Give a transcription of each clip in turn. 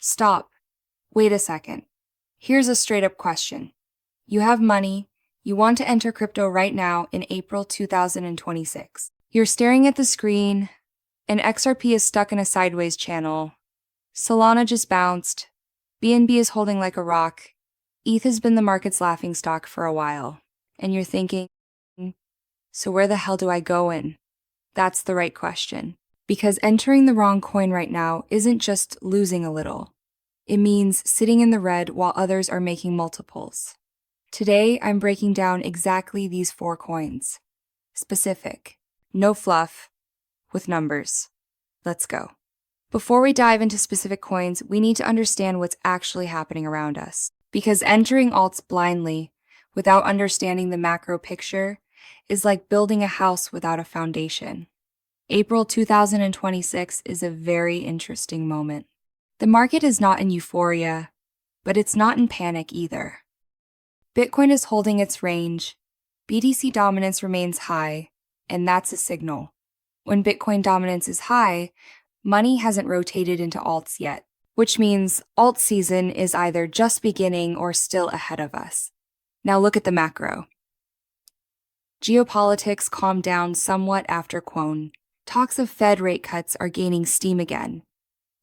Stop. Wait a second. Here's a straight-up question. You have money, you want to enter crypto right now in April 2026. You're staring at the screen, and XRP is stuck in a sideways channel. Solana just bounced. BNB is holding like a rock. ETH has been the market's laughingstock for a while. And you're thinking, so where the hell do I go in? That's the right question. Because entering the wrong coin right now isn't just losing a little. It means sitting in the red while others are making multiples. Today, I'm breaking down exactly these 4 coins. Specific. No fluff. With numbers. Let's go. Before we dive into specific coins, we need to understand what's actually happening around us. Because entering alts blindly, without understanding the macro picture, is like building a house without a foundation. April 2026 is a very interesting moment. The market is not in euphoria, but it's not in panic either. Bitcoin is holding its range, BTC dominance remains high, and that's a signal. When Bitcoin dominance is high, money hasn't rotated into alts yet, which means alt season is either just beginning or still ahead of us. Now look at the macro. Geopolitics calmed down somewhat after Quone. Talks of Fed rate cuts are gaining steam again.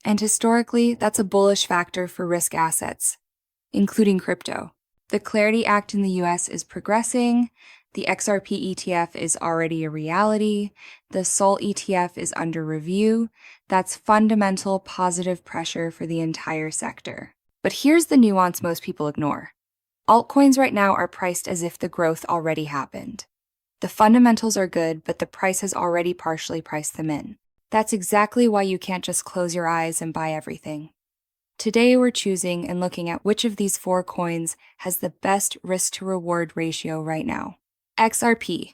And historically, that's a bullish factor for risk assets, including crypto. The Clarity Act in the US is progressing, the XRP ETF is already a reality, the SOL ETF is under review. That's fundamental positive pressure for the entire sector. But here's the nuance most people ignore. Altcoins right now are priced as if the growth already happened. The fundamentals are good, but the price has already partially priced them in. That's exactly why you can't just close your eyes and buy everything. Today we're choosing and looking at which of these 4 coins has the best risk-to-reward ratio right now. XRP.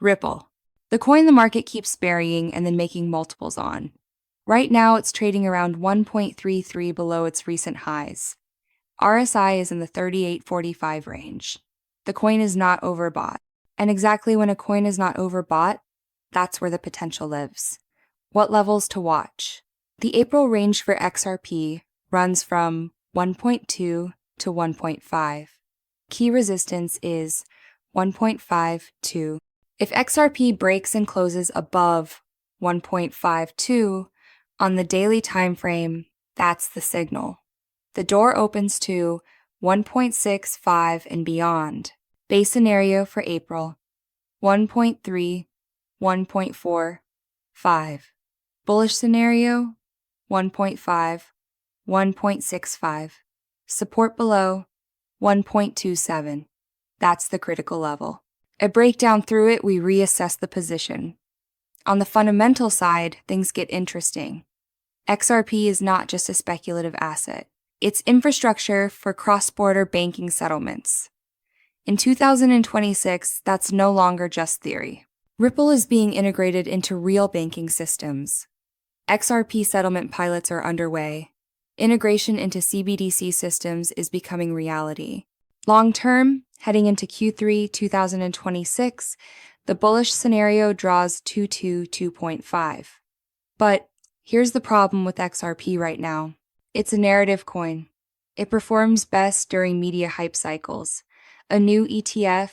Ripple. The coin the market keeps burying and then making multiples on. Right now it's trading around 1.33 below its recent highs. RSI is in the 38.45 range. The coin is not overbought. And exactly when a coin is not overbought, that's where the potential lives. What levels to watch? The April range for XRP runs from 1.2 to 1.5. Key resistance is 1.52. If XRP breaks and closes above 1.52 on the daily time frame, that's the signal. The door opens to 1.65 and beyond. Base scenario for April, 1.3, 1.4, 5. Bullish scenario, 1.5, 1.65. Support below, 1.27. That's the critical level. A breakdown through it, we reassess the position. On the fundamental side, things get interesting. XRP is not just a speculative asset. It's infrastructure for cross-border banking settlements. In 2026, that's no longer just theory. Ripple is being integrated into real banking systems. XRP settlement pilots are underway. Integration into CBDC systems is becoming reality. Long-term, heading into Q3 2026, the bullish scenario draws 2.5. But here's the problem with XRP right now. It's a narrative coin. It performs best during media hype cycles. A new ETF,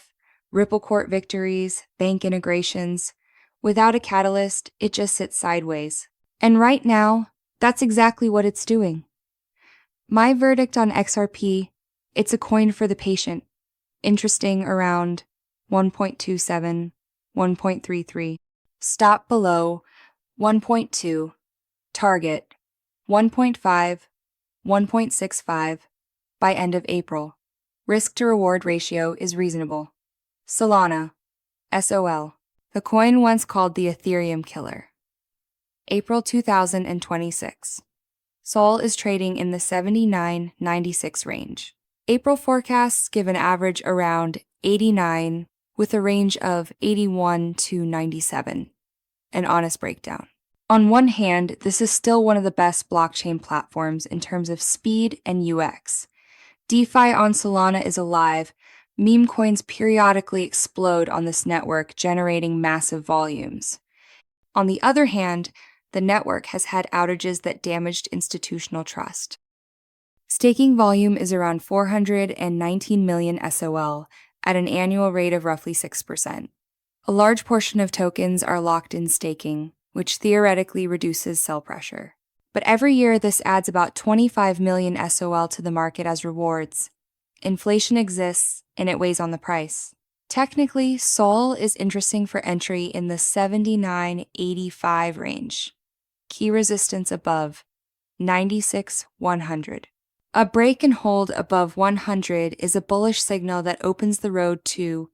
Ripple court victories, bank integrations. Without a catalyst, it just sits sideways. And right now, that's exactly what it's doing. My verdict on XRP, it's a coin for the patient. Interesting around 1.27, 1.33. Stop below 1.2. Target 1.5, 1.65 by end of April. Risk-to-reward ratio is reasonable. Solana, SOL, the coin once called the Ethereum killer. April 2026. SOL is trading in the 79.96 range. April forecasts give an average around 89 with a range of 81 to 97. An honest breakdown. On one hand, this is still one of the best blockchain platforms in terms of speed and UX. DeFi on Solana is alive. Meme coins periodically explode on this network, generating massive volumes. On the other hand, the network has had outages that damaged institutional trust. Staking volume is around 419 million SOL at an annual rate of roughly 6%. A large portion of tokens are locked in staking, which theoretically reduces sell pressure. But every year, this adds about 25 million SOL to the market as rewards. Inflation exists, and it weighs on the price. Technically, SOL is interesting for entry in the 79.85 range. Key resistance above 96.100. A break and hold above 100 is a bullish signal that opens the road to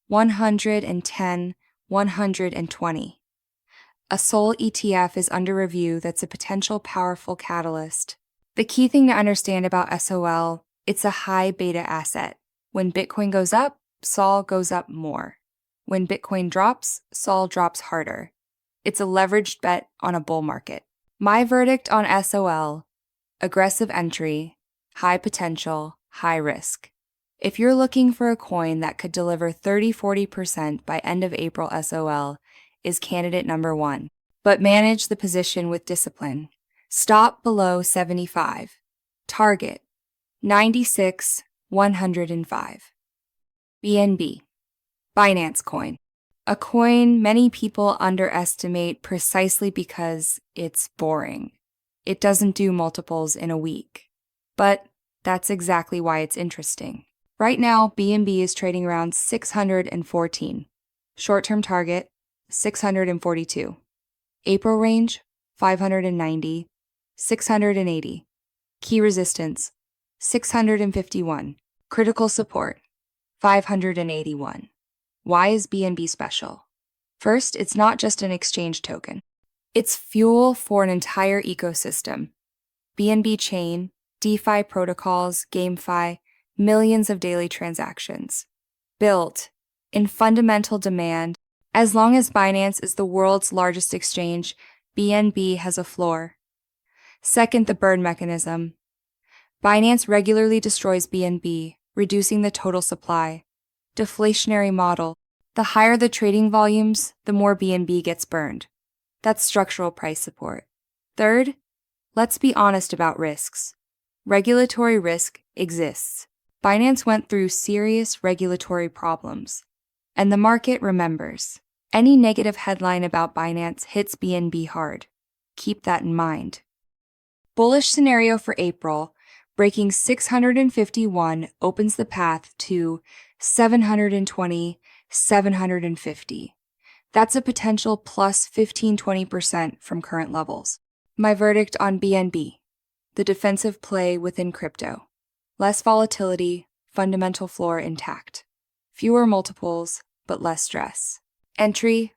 110, 120. A SOL ETF is under review that's a potential powerful catalyst. The key thing to understand about SOL, it's a high beta asset. When Bitcoin goes up, SOL goes up more. When Bitcoin drops, SOL drops harder. It's a leveraged bet on a bull market. My verdict on SOL: aggressive entry, high potential, high risk. If you're looking for a coin that could deliver 30-40% by end of April, SOL is candidate number one. But manage the position with discipline. Stop below 75. Target 96-105. BNB, Binance Coin. A coin many people underestimate precisely because it's boring. It doesn't do multiples in a week. But that's exactly why it's interesting. Right now, BNB is trading around 614. Short-term target, 642. April range, 590, 680. Key resistance, 651. Critical support, 581. Why is BNB special? First, it's not just an exchange token. It's fuel for an entire ecosystem. BNB chain, DeFi protocols, GameFi, millions of daily transactions. Built in fundamental demand. As long as Binance is the world's largest exchange, BNB has a floor. Second, the burn mechanism. Binance regularly destroys BNB, reducing the total supply. Deflationary model. The higher the trading volumes, the more BNB gets burned. That's structural price support. Third, let's be honest about risks. Regulatory risk exists. Binance went through serious regulatory problems, and the market remembers. Any negative headline about Binance hits BNB hard. Keep that in mind. Bullish scenario for April, breaking 651 opens the path to 720, 750. That's a potential plus 15-20% from current levels. My verdict on BNB: the defensive play within crypto. Less volatility, fundamental floor intact. Fewer multiples, but less stress. Entry,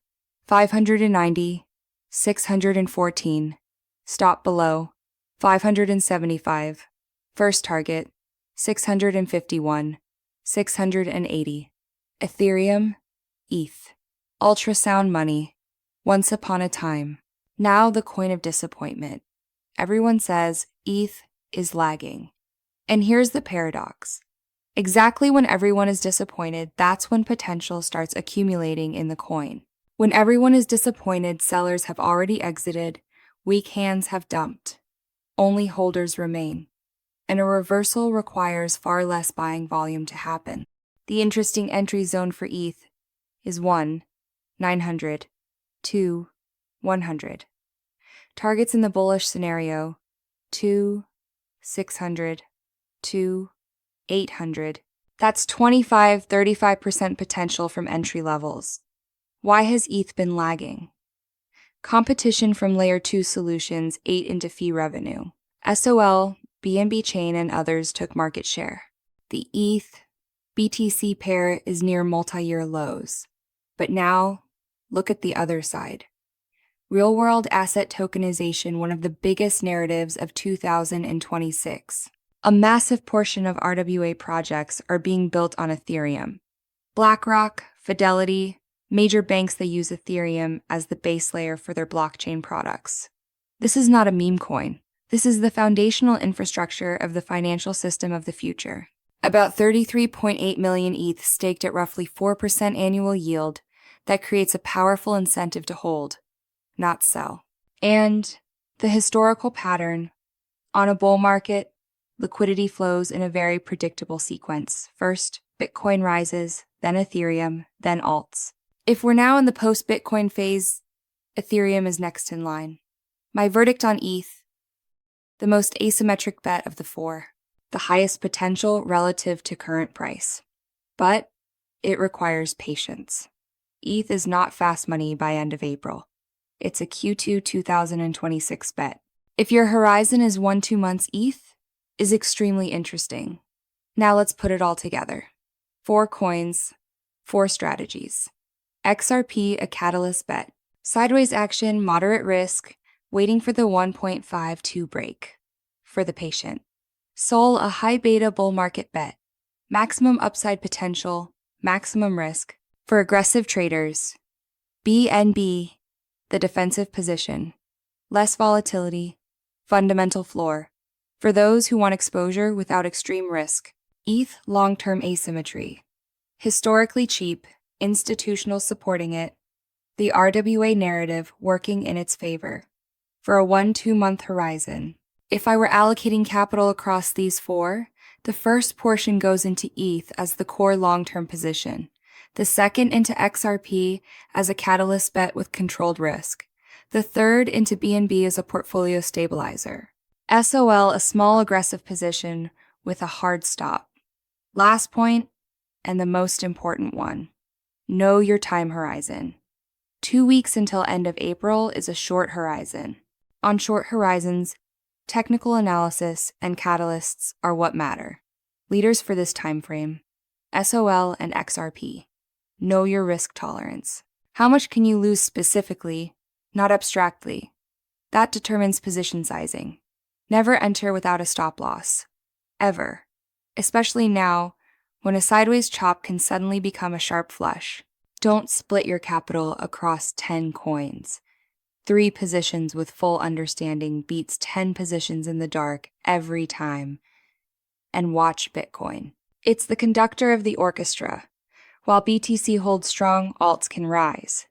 590, 614. Stop below, 575. First target, 651, 680. Ethereum, ETH. Ultrasound money. Once upon a time. Now the coin of disappointment. Everyone says ETH is lagging. And here's the paradox. Exactly when everyone is disappointed, that's when potential starts accumulating in the coin. When everyone is disappointed, sellers have already exited, weak hands have dumped. Only holders remain. And a reversal requires far less buying volume to happen. The interesting entry zone for ETH is 1, 900, 2, 100. Targets in the bullish scenario, 2, 600, 2, 800. That's 25-35% potential from entry levels. Why has ETH been lagging? Competition from Layer 2 solutions ate into fee revenue. SOL, BNB Chain, and others took market share. The ETH BTC pair is near multi-year lows. But now, look at the other side. Real-world asset tokenization, one of the biggest narratives of 2026. A massive portion of RWA projects are being built on Ethereum. BlackRock, Fidelity, major banks that use Ethereum as the base layer for their blockchain products. This is not a meme coin. This is the foundational infrastructure of the financial system of the future. About 33.8 million ETH staked at roughly 4% annual yield that creates a powerful incentive to hold, not sell. And the historical pattern: on a bull market, liquidity flows in a very predictable sequence. First, Bitcoin rises, then Ethereum, then alts. If we're now in the post-Bitcoin phase, Ethereum is next in line. My verdict on ETH: the most asymmetric bet of the four, the highest potential relative to current price. But it requires patience. ETH is not fast money by end of April. It's a Q2 2026 bet. If your horizon is 1-2 months, ETH is extremely interesting. Now let's put it all together. 4 coins, 4 strategies. XRP, a catalyst bet. Sideways action, moderate risk, waiting for the 1.52 break. For the patient. Sol, a high beta bull market bet. Maximum upside potential, maximum risk. For aggressive traders. BNB, the defensive position. Less volatility, fundamental floor. For those who want exposure without extreme risk. ETH, long-term asymmetry. Historically cheap, institutional supporting it. The RWA narrative working in its favor. For a 1-2 month horizon. If I were allocating capital across these 4, the first portion goes into ETH as the core long-term position. The second into XRP as a catalyst bet with controlled risk. The third into BNB as a portfolio stabilizer. SOL, a small aggressive position with a hard stop. Last point, and the most important one. Know your time horizon. 2 weeks until end of April is a short horizon. On short horizons, technical analysis and catalysts are what matter. Leaders for this time frame: SOL and XRP. Know your risk tolerance. How much can you lose specifically, not abstractly? That determines position sizing. Never enter without a stop loss. Ever. Especially now, when a sideways chop can suddenly become a sharp flush. Don't split your capital across 10 coins. 3 positions with full understanding beats 10 positions in the dark every time. And watch Bitcoin. It's the conductor of the orchestra. While BTC holds strong, alts can rise.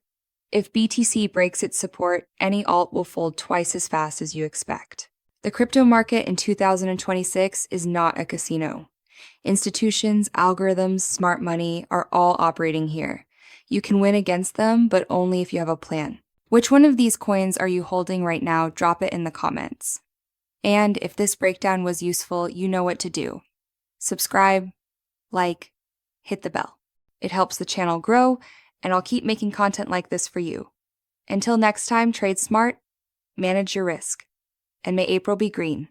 If BTC breaks its support, any alt will fold twice as fast as you expect. The crypto market in 2026 is not a casino. Institutions, algorithms, smart money are all operating here. You can win against them, but only if you have a plan. Which one of these coins are you holding right now? Drop it in the comments. And if this breakdown was useful, you know what to do. Subscribe, like, hit the bell. It helps the channel grow, and I'll keep making content like this for you. Until next time, trade smart, manage your risk, and may April be green.